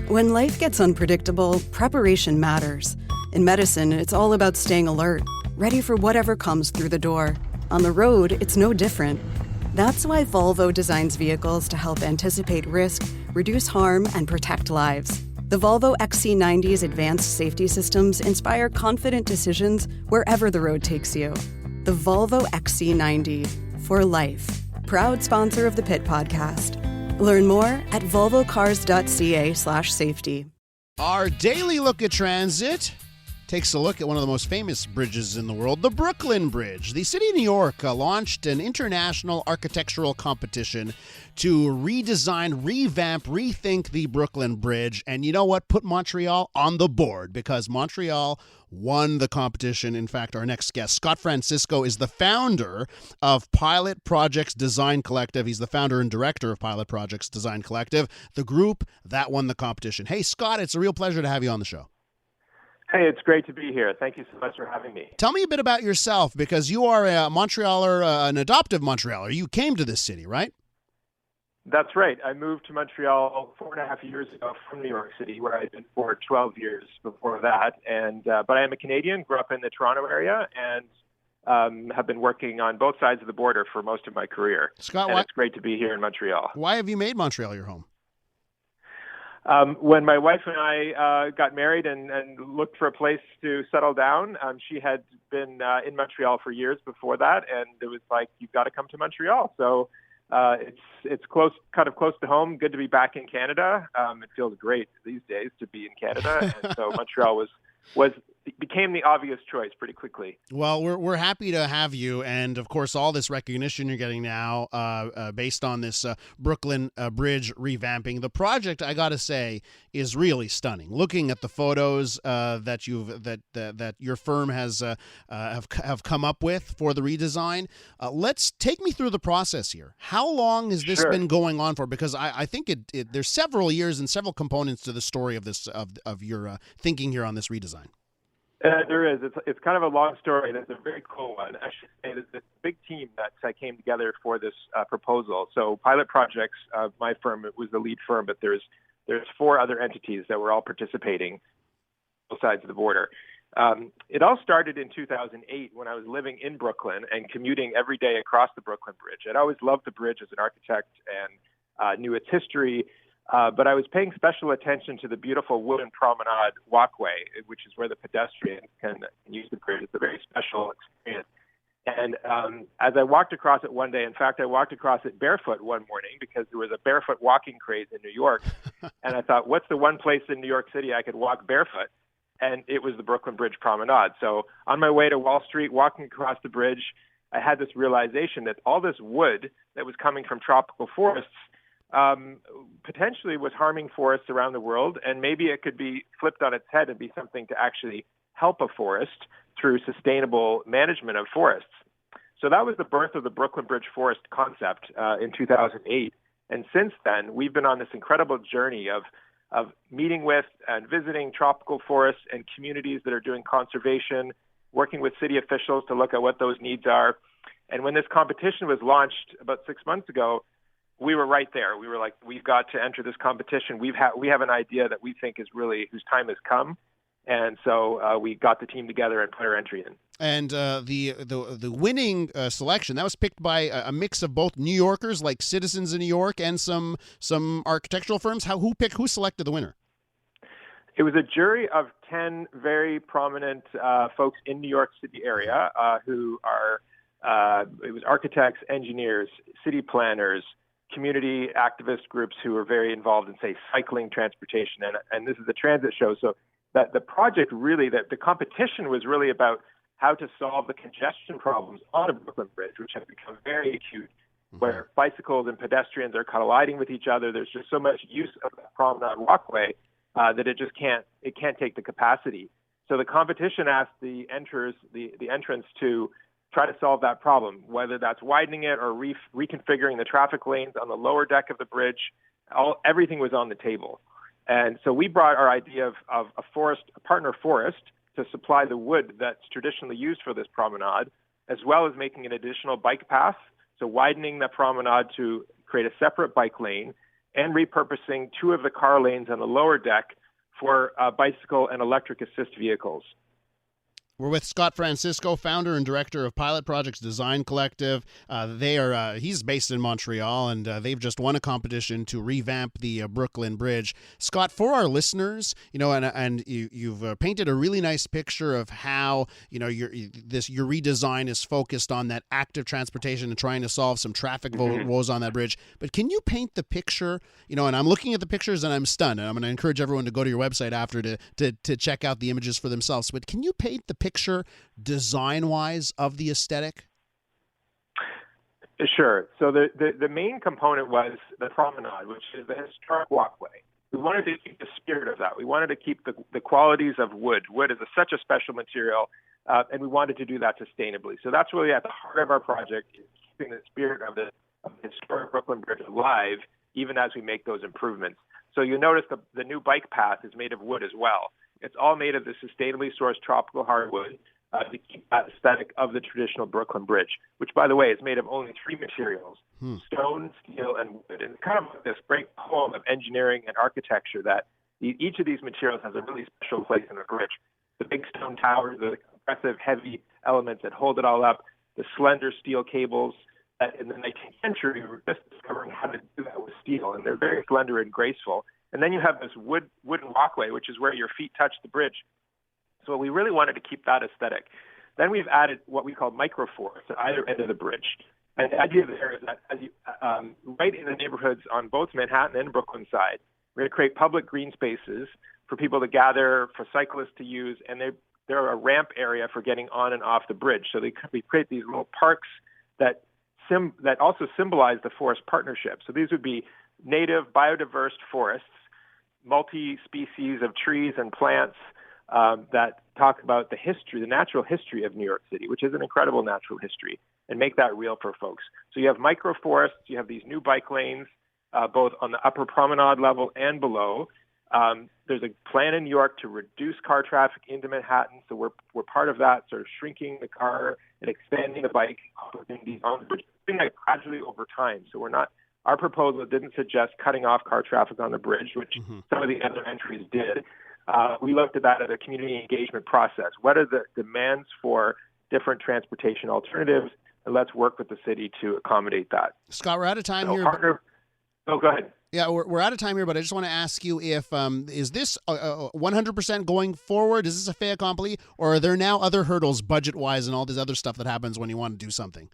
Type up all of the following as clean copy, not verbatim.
When life gets unpredictable, preparation matters. In medicine, it's all about staying alert, ready for whatever comes through the door. On the road, it's no different. That's why Volvo designs vehicles to help anticipate risk, reduce harm, and protect lives. The Volvo XC90's advanced safety systems inspire confident decisions wherever the road takes you. The Volvo XC90, for life. Proud sponsor of the Pit Podcast. Learn more at volvocars.ca/safety. Our daily look at transit takes a look at one of the most famous bridges in the world, the Brooklyn Bridge. The city of New York launched an international architectural competition to redesign, revamp, rethink the Brooklyn Bridge. And you know what? Put Montreal on the board because Montreal won the competition. In fact, our next guest, Scott Francisco, is the founder of Pilot Projects Design Collective. He's the founder and director of Pilot Projects Design Collective, the group that won the competition. Hey, Scott, it's a real pleasure to have you on the show. Hey, it's great to be here. Thank you so much for having me. Tell me a bit about yourself, because you are a Montrealer, an adoptive Montrealer. You came to this city, right? That's right. I moved to Montreal 4.5 years ago from New York City, where I'd been for 12 years before that. And but I am a Canadian, grew up in the Toronto area, and have been working on both sides of the border for most of my career. Scott, and it's great to be here in Montreal. Why have you made Montreal your home? When my wife and I got married and looked for a place to settle down, she had been in Montreal for years before that, and it was like, you've got to come to Montreal. So it's close, kind of close to home. Good to be back in Canada. It feels great these days to be in Canada, and so Montreal became the obvious choice pretty quickly. Well, we're happy to have you, and of course, all this recognition you're getting now, based on this Brooklyn Bridge revamping. The project, I got to say, is really stunning. Looking at the photos that your firm has have come up with for the redesign, let's take me through the process here. How long has this been going on for? Because I think there's several years and several components to the story of this of your thinking here on this redesign. There is. It's kind of a long story, and it's a very cool one. I should say that it's a big team that came together for this proposal. So Pilot Projects, my firm, it was the lead firm, but there's 4 other entities that were all participating both sides of the border. It all started in 2008 when I was living in Brooklyn and commuting every day across the Brooklyn Bridge. I'd always loved the bridge as an architect and knew its history. But I was paying special attention to the beautiful wooden promenade walkway, which is where the pedestrians can use the bridge. It's a very special experience. And as I walked across it one day, in fact, I walked across it barefoot one morning because there was a barefoot walking craze in New York. And I thought, what's the one place in New York City I could walk barefoot? And it was the Brooklyn Bridge Promenade. So on my way to Wall Street, walking across the bridge, I had this realization that all this wood that was coming from tropical forests potentially was harming forests around the world, and maybe it could be flipped on its head and be something to actually help a forest through sustainable management of forests. So that was the birth of the Brooklyn Bridge Forest concept in 2008. And since then, we've been on this incredible journey of meeting with and visiting tropical forests and communities that are doing conservation, working with city officials to look at what those needs are. And when this competition was launched about 6 months ago, we were right there. We were like, we've got to enter this competition. We have an idea that we think is really whose time has come, and so we got the team together and put our entry in. And the winning selection, that was picked by a mix of both New Yorkers, like citizens in New York, and some architectural firms. Who selected the winner? It was a jury of 10 very prominent folks in New York City area who are it was architects, engineers, city planners, community activist groups who are very involved in, say, cycling, transportation, and this is a transit show. So that the project really, that the competition was really about how to solve the congestion problems on a Brooklyn Bridge, which have become very acute, where bicycles and pedestrians are colliding with each other. There's just so much use of that promenade walkway that it can't take the capacity. So the competition asked the entrants to try to solve that problem, whether that's widening it or reconfiguring the traffic lanes on the lower deck of the bridge. Everything was on the table. And so we brought our idea of a partner forest to supply the wood that's traditionally used for this promenade, as well as making an additional bike path, so widening the promenade to create a separate bike lane and repurposing 2 of the car lanes on the lower deck for bicycle and electric assist vehicles. We're with Scott Francisco, founder and director of Pilot Projects Design Collective. He's based in Montreal, and they've just won a competition to revamp the Brooklyn Bridge. Scott, for our listeners, you've painted a really nice picture of how your redesign is focused on that active transportation and trying to solve some traffic woes on that bridge. But can you paint the picture? And I'm looking at the pictures and I'm stunned. And I'm going to encourage everyone to go to your website after to check out the images for themselves. But can you paint the picture design-wise of the aesthetic? Sure. So the main component was the promenade, which is the historic walkway. We wanted to keep the spirit of that. We wanted to keep the qualities of wood. Wood is such a special material, and we wanted to do that sustainably. So that's really at the heart of our project, is keeping the spirit of the historic Brooklyn Bridge alive, even as we make those improvements. So you notice the new bike path is made of wood as well. It's all made of the sustainably sourced tropical hardwood to keep that aesthetic of the traditional Brooklyn Bridge, which, by the way, is made of only 3 materials, stone, steel, and wood. And it's kind of like this great poem of engineering and architecture that each of these materials has a really special place in the bridge. The big stone towers, the impressive heavy elements that hold it all up, the slender steel cables that in the 19th century we were just discovering how to do that with steel, and they're very slender and graceful. And then you have this wooden walkway, which is where your feet touch the bridge. So we really wanted to keep that aesthetic. Then we've added what we call microforests at either end of the bridge. And the idea there is that right in the neighborhoods on both Manhattan and Brooklyn side, we're going to create public green spaces for people to gather, for cyclists to use, and they're a ramp area for getting on and off the bridge. So we create these little parks that also symbolize the forest partnership. So these would be native biodiverse forests, multi-species of trees and plants that talk about the natural history of New York City, which is an incredible natural history, and make that real for folks. So you have microforests, you have these new bike lanes, both on the upper promenade level and below. There's a plan in New York to reduce car traffic into Manhattan, so we're part of that, sort of shrinking the car and expanding the bike opportunities on the bridge, doing that gradually over time. So our proposal didn't suggest cutting off car traffic on the bridge, which some of the other entries did. We looked at that as a community engagement process. What are the demands for different transportation alternatives? And let's work with the city to accommodate that. Scott, we're out of time here. Go ahead. Yeah, we're out of time here, but I just want to ask you if is this 100% going forward? Is this a fait accompli, or are there now other hurdles budget-wise and all this other stuff that happens when you want to do something?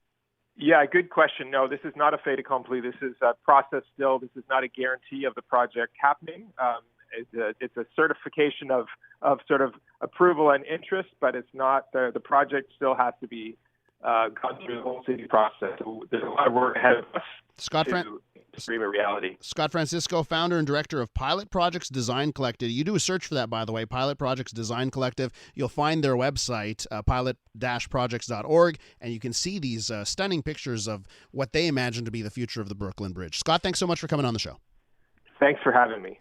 Yeah, good question. No, this is not a fait accompli. This is a process still. This is not a guarantee of the project happening. It's a certification of sort of approval and interest, but it's not the project still has to be gone through the whole city process. So there's a lot of work ahead of us to dream a reality. Scott Francisco, founder and director of Pilot Projects Design Collective. You do a search for that, by the way, Pilot Projects Design Collective. You'll find their website, pilot-projects.org, and you can see these stunning pictures of what they imagine to be the future of the Brooklyn Bridge. Scott, thanks so much for coming on the show. Thanks for having me.